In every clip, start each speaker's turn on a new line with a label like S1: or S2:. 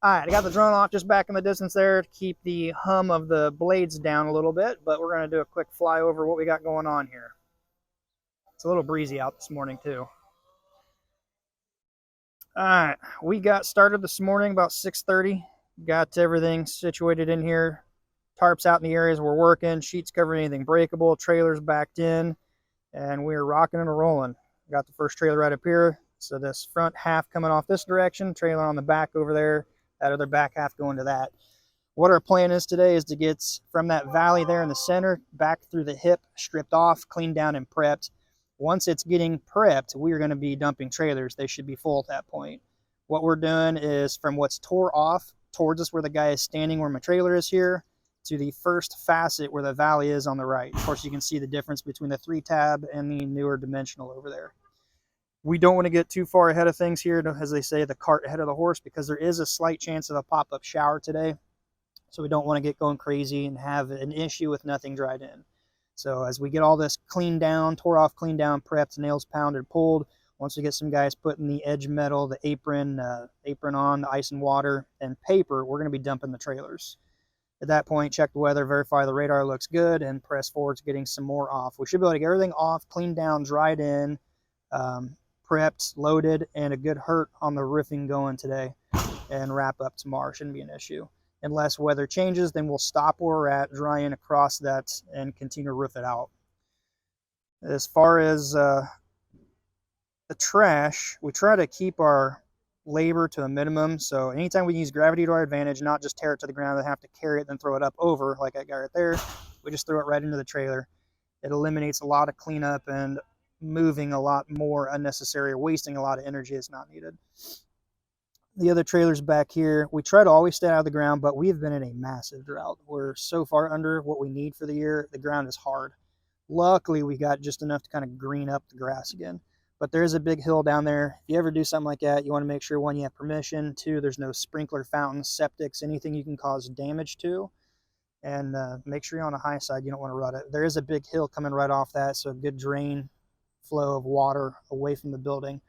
S1: All right, I got the drone off just back in the distance there to keep the hum of the blades down a little bit, but we're going to do a quick fly over what we got going on here. It's a little breezy out this morning too. All right, we got started this morning about 6:30. Got everything situated in here. Tarps out in the areas we're working, sheets covering anything breakable, trailers backed in, and we're rocking and rolling. Got the first trailer right up here. So this front half coming off this direction, trailer on the back over there, that other back half going to that. What our plan is today is to get from that valley there in the center back through the hip, stripped off, cleaned down, and prepped. Once it's getting prepped, we're going to be dumping trailers. They should be full at that point. What we're doing is from what's tore off towards us where the guy is standing where my trailer is here to the first facet where the valley is on the right. Of course, you can see the difference between the 3-tab and the newer dimensional over there. We don't want to get too far ahead of things here, as they say, the cart ahead of the horse, because there is a slight chance of a pop-up shower today. So we don't want to get going crazy and have an issue with nothing dried in. So as we get all this cleaned down, tore off, cleaned down, prepped, nails pounded, pulled, once we get some guys putting the edge metal, the apron on, the ice and water, and paper, we're going to be dumping the trailers. At that point, check the weather, verify the radar looks good, and press forward to getting some more off. We should be able to get everything off, cleaned down, dried in, prepped, loaded, and a good hurt on the roofing going today, and wrap up tomorrow. Shouldn't be an issue. Unless weather changes, then we'll stop where we're at, dry in across that, and continue to roof it out. As far as the trash, we try to keep our labor to a minimum. So anytime we use gravity to our advantage, not just tear it to the ground and have to carry it, then throw it up over like that guy right there, we just throw it right into the trailer. It eliminates a lot of cleanup and moving a lot more unnecessary or wasting a lot of energy that's not needed. The other trailers back here, we try to always stay out of the ground, but we've been in a massive drought. We're so far under what we need for the year. The ground is hard. Luckily, we got just enough to kind of green up the grass again. But there is a big hill down there. If you ever do something like that, you want to make sure, one, you have permission. Two, there's no sprinkler fountains, septics, anything you can cause damage to. And make sure you're on the high side. You don't want to rut it. There is a big hill coming right off that, so a good drain flow of water away from the building.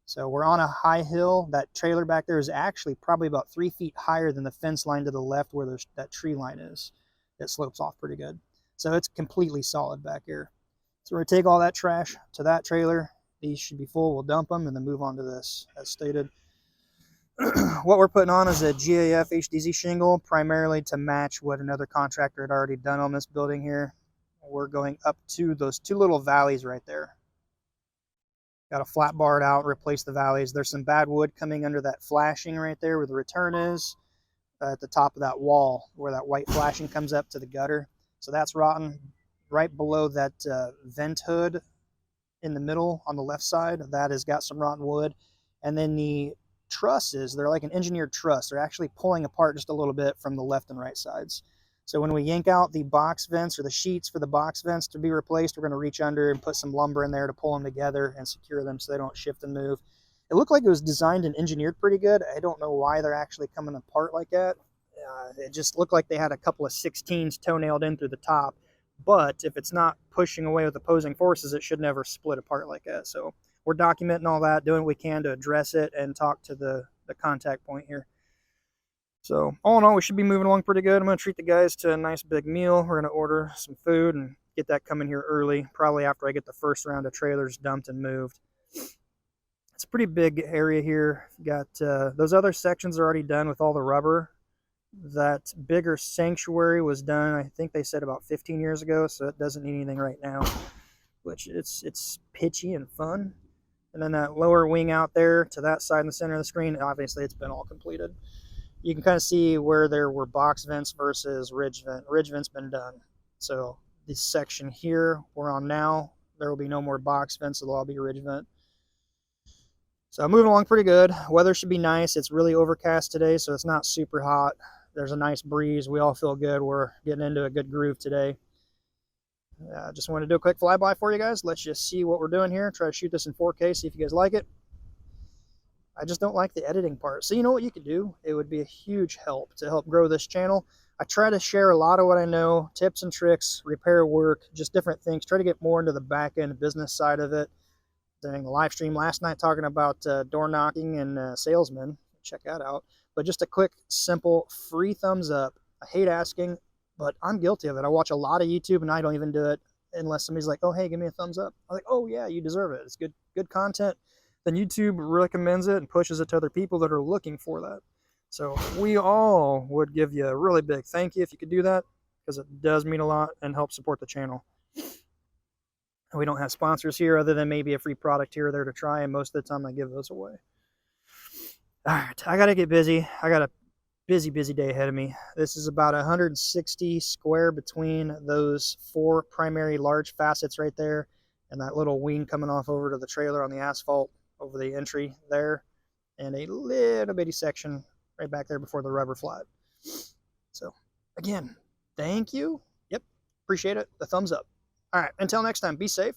S1: So we're on a high hill. That trailer back there is actually probably about 3 feet higher than the fence line to the left where that tree line is. It slopes off pretty good. So it's completely solid back here. So we're going to take all that trash to that trailer. These should be full. We'll dump them and then move on to this, as stated. What we're putting on is a GAF HDZ shingle, primarily to match what another contractor had already done on this building here. We're going up to those two little valleys right there. Got a flat barred out, replace the valleys. There's some bad wood coming under that flashing right there where the return is, at the top of that wall where that white flashing comes up to the gutter. So that's rotten. Right below that vent hood in the middle on the left side, that has got some rotten wood. And then the trusses, they're like an engineered truss. They're actually pulling apart just a little bit from the left and right sides. So when we yank out the box vents or the sheets for the box vents to be replaced, we're going to reach under and put some lumber in there to pull them together and secure them so they don't shift and move. It looked like it was designed and engineered pretty good. I don't know why they're actually coming apart like that. It just looked like they had a couple of 16s toenailed in through the top. But if it's not pushing away with opposing forces, it should never split apart like that. So we're documenting all that, doing what we can to address it and talk to the contact point here. So all in all, we should be moving along pretty good. I'm going to treat the guys to a nice big meal. We're going to order some food and get that coming here early, probably after I get the first round of trailers dumped and moved. It's a pretty big area here. Got those other sections are already done with all the rubber. That bigger sanctuary was done, I think they said about 15 years ago, so it doesn't need anything right now, which it's pitchy and fun. And then that lower wing out there to that side in the center of the screen, obviously it's been all completed. You can kind of see where there were box vents versus ridge vent. Ridge vent's been done. So this section here we're on now, there will be no more box vents, it'll all be ridge vent. So I'm moving along pretty good. Weather should be nice. It's really overcast today, so it's not super hot. There's a nice breeze. We all feel good. We're getting into a good groove today. Just wanted to do a quick flyby for you guys. Let's just see what we're doing here. Try to shoot this in 4K, see if you guys like it. I just don't like the editing part. So you know what you could do? It would be a huge help to help grow this channel. I try to share a lot of what I know, tips and tricks, repair work, just different things. Try to get more into the back end business side of it. During the live stream last night talking about door knocking and salesmen. Check that out. But just a quick, simple, free thumbs up. I hate asking, but I'm guilty of it. I watch a lot of YouTube and I don't even do it unless somebody's like, oh, hey, give me a thumbs up. I'm like, oh yeah, you deserve it. It's good content. Then YouTube recommends it and pushes it to other people that are looking for that. So we all would give you a really big thank you if you could do that, because it does mean a lot and helps support the channel. We don't have sponsors here other than maybe a free product here or there to try, and most of the time I give those away. All right, I got to get busy. I got a busy day ahead of me. This is about 160 square between those 4 primary large facets right there and that little wing coming off over to the trailer on the asphalt over the entry there, and a little bitty section right back there before the rubber flat. So again, thank you. Yep, appreciate it. The thumbs up. All right, until next time, be safe,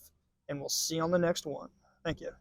S1: and we'll see you on the next one. Thank you.